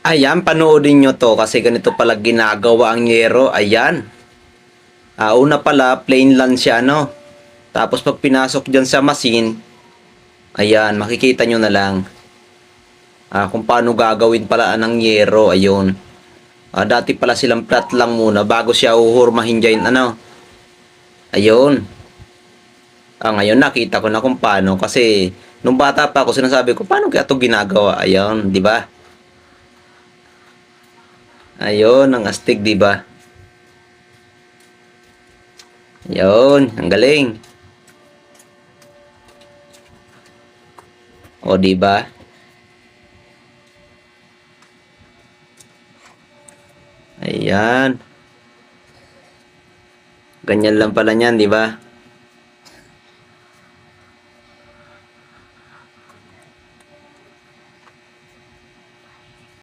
Ayan, panoodin nyo to kasi ganito pala ginagawa ang yero. Ayan. Una pala, plain lang siya, no? Tapos pag pinasok dyan sa machine, ayan, makikita nyo na lang kung paano gagawin pala ng yero. Ayun. Dati pala silang flat lang muna bago siya uhurmahin dyan, ano? Ayun. Ngayon nakita ko na kung paano kasi nung bata pa ako sinasabi ko, paano kaya ito ginagawa? Ayun, di ba? Ayun, ang astig, di ba? Ayun, ang galing. O, di ba? Ayan. Ganyan lang pala niyan, di ba?